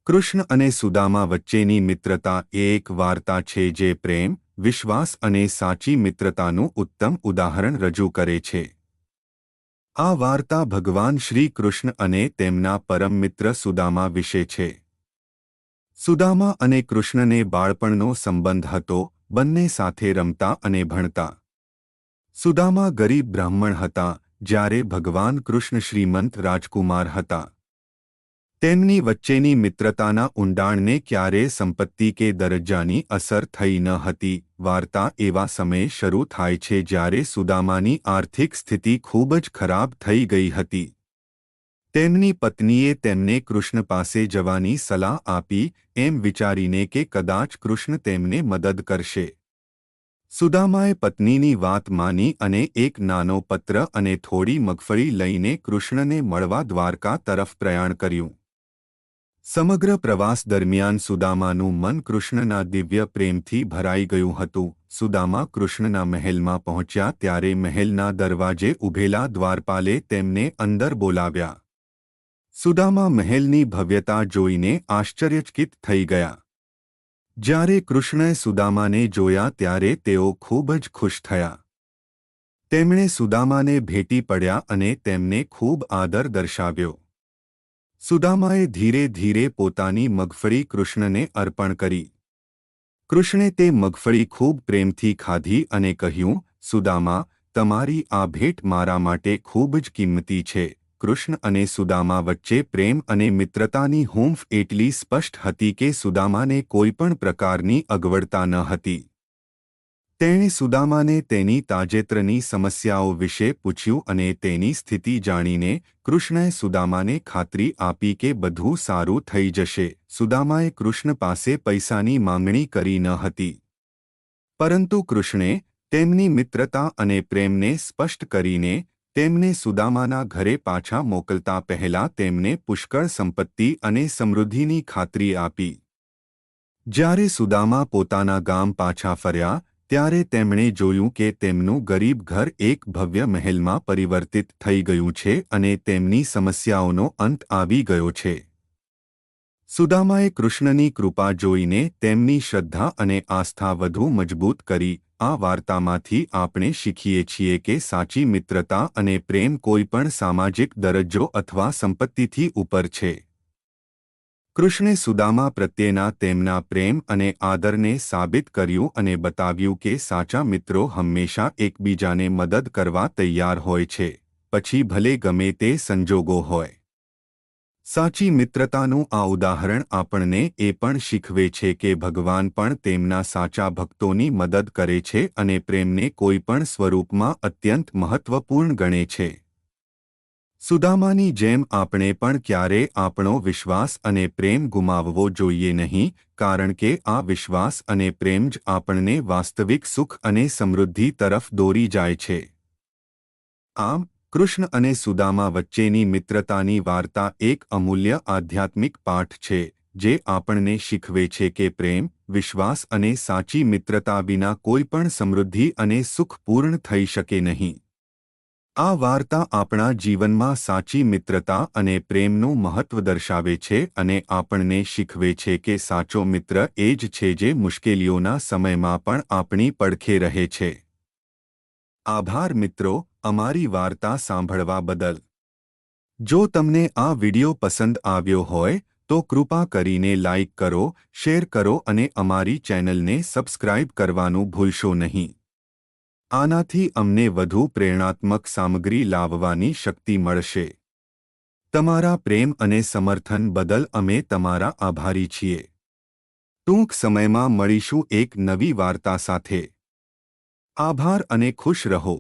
કૃષ્ણ અને સુદામા વચ્ચેની મિત્રતા એ એક વાર્તા છે જે પ્રેમ, વિશ્વાસ અને સાચી મિત્રતાનું ઉત્તમ ઉદાહરણ રજૂ કરે છે. આ વાર્તા ભગવાન શ્રી કૃષ્ણ અને તેમના પરમ મિત્ર સુદામા વિશે છે. સુદામા અને કૃષ્ણને બાળપણનો સંબંધ હતો, બંને સાથે રમતા અને ભણતા. સુદામા ગરીબ બ્રાહ્મણ હતા, જ્યારે ભગવાન કૃષ્ણ શ્રીમંત રાજકુમાર હતા. તેમની વચ્ચેની મિત્રતાના ઊંડાણને ક્યારેય સંપત્તિ કે દરજ્જાની અસર થઈ ન હતી. વાર્તા એવા સમયે શરૂ થાય છે જ્યારે સુદામાની આર્થિક સ્થિતિ ખૂબ જ ખરાબ થઈ ગઈ હતી. તેમની પત્નીએ તેમને કૃષ્ણ પાસે જવાની સલાહ આપી, એમ વિચારીને કે કદાચ કૃષ્ણ તેમને મદદ કરશે. સુદામાએ પત્નીની વાત માની અને એક નાનો પત્ર અને થોડી મગફળી લઈને કૃષ્ણને મળવા દ્વારકા તરફ પ્રયાણ કર્યું. સમગ્ર પ્રવાસ દરમિયાન સુદામાનું મન કૃષ્ણના દિવ્ય પ્રેમથી ભરાઈ ગયું હતું. સુદામા કૃષ્ણના મહેલમાં પહોંચ્યા ત્યારે મહેલના દરવાજે ઊભેલા દ્વારપાલે તેમને અંદર બોલાવ્યા. સુદામા મહેલની ભવ્યતા જોઈને આશ્ચર્યચકિત થઈ ગયા. જ્યારે કૃષ્ણએ સુદામાને જોયા ત્યારે તેઓ ખૂબ જ ખુશ થયા. તેમણે સુદામાને ભેટી પડ્યા અને તેમને ખૂબ આદર દર્શાવ્યો. સુદામાએ ધીરે ધીરે પોતાની મગફળી કૃષ્ણને અર્પણ કરી. કૃષ્ણે તે મગફળી ખૂબ પ્રેમથી ખાધી અને કહ્યું, સુદામા, તમારી આ ભેટ મારા માટે ખૂબ જ કિંમતી છે. કૃષ્ણ અને સુદામા વચ્ચે પ્રેમ અને મિત્રતાની હૂંફ એટલી સ્પષ્ટ હતી કે સુદામાને કોઈપણ પ્રકારની અગવડતા ન હતી. તેણે સુદામાને તેની તાજેતરની સમસ્યાઓ વિશે પૂછ્યું અને તેની સ્થિતિ જાણીને કૃષ્ણએ સુદામાને ખાતરી આપી કે બધું સારું થઈ જશે. સુદામાએ કૃષ્ણ પાસે પૈસાની માંગણી કરી ન હતી, પરંતુ કૃષ્ણે તેમની મિત્રતા અને પ્રેમને સ્પષ્ટ કરીને તેમને સુદામાના ઘરે પાછા મોકલતા પહેલા તેમને પુષ્કળ સંપત્તિ અને સમૃદ્ધિની ખાતરી આપી. જ્યારે સુદામા પોતાના ગામ પાછા ફર્યા ત્યારે તેમણે જોયું કે તેમનું ગરીબ ઘર એક ભવ્ય મહેલમાં પરિવર્તિત થઈ ગયું છે અને તેમની સમસ્યાઓનો અંત આવી ગયો છે. સુદામાએ કૃષ્ણની કૃપા જોઈને તેમની શ્રદ્ધા અને આસ્થા વધુ મજબૂત કરી. આ વાર્તામાંથી આપણે શીખીએ છીએ કે સાચી મિત્રતા અને પ્રેમ કોઈપણ સામાજિક દરજ્જો અથવા સંપત્તિથી ઉપર છે. કૃષ્ણે સુદામા પ્રત્યેના તેમના પ્રેમ અને આદરને સાબિત કર્યું અને બતાવ્યું કે સાચા મિત્રો હંમેશા એકબીજાને મદદ કરવા તૈયાર હોય છે, પછી ભલે ગમે તે સંજોગો હોય. સાચી મિત્રતાનું આ ઉદાહરણ આપણને એ પણ શીખવે છે કે ભગવાન પણ તેમના સાચા ભક્તોની મદદ કરે છે અને પ્રેમને કોઈપણ સ્વરૂપમાં અત્યંત મહત્વપૂર્ણ ગણે છે. સુદામાની જેમ આપણે પણ ક્યારેય આપણો વિશ્વાસ અને પ્રેમ ગુમાવવો જોઈએ નહીં, કારણ કે આ વિશ્વાસ અને પ્રેમ જ આપણને વાસ્તવિક સુખ અને સમૃદ્ધિ તરફ દોરી જાય છે. આમ, કૃષ્ણ અને સુદામા વચ્ચેની મિત્રતાની વાર્તા એક અમૂલ્ય આધ્યાત્મિક પાઠ છે, જે આપણને શીખવે છે કે પ્રેમ, વિશ્વાસ અને સાચી મિત્રતા વિના કોઈપણ સમૃદ્ધિ અને સુખ પૂર્ણ થઈ શકે નહીં. આ વાર્તા આપણા જીવનમાં સાચી મિત્રતા અને પ્રેમનું મહત્વ દર્શાવે છે અને આપણને શીખવે છે કે સાચો મિત્ર એ જ છે જે મુશ્કેલીઓના સમયમાં પણ આપણી પડખે રહે છે. આભાર મિત્રો, અમારી વાર્તા સાંભળવા બદલ. જો તમને આ વિડિયો પસંદ આવ્યો હોય તો કૃપા કરીને લાઇક કરો, શેર કરો અને અમારી ચેનલને સબસ્ક્રાઇબ કરવાનું ભૂલશો નહીં. આનાથી અમને વધુ પ્રેરણાત્મક સામગ્રી લાવવાની શક્તિ મળશે. તમારા પ્રેમ અને સમર્થન બદલ અમે તમારા આભારી છીએ. ટૂંક સમયમાં મળીશું એક નવી વાર્તા સાથે. આભાર અને ખુશ રહો.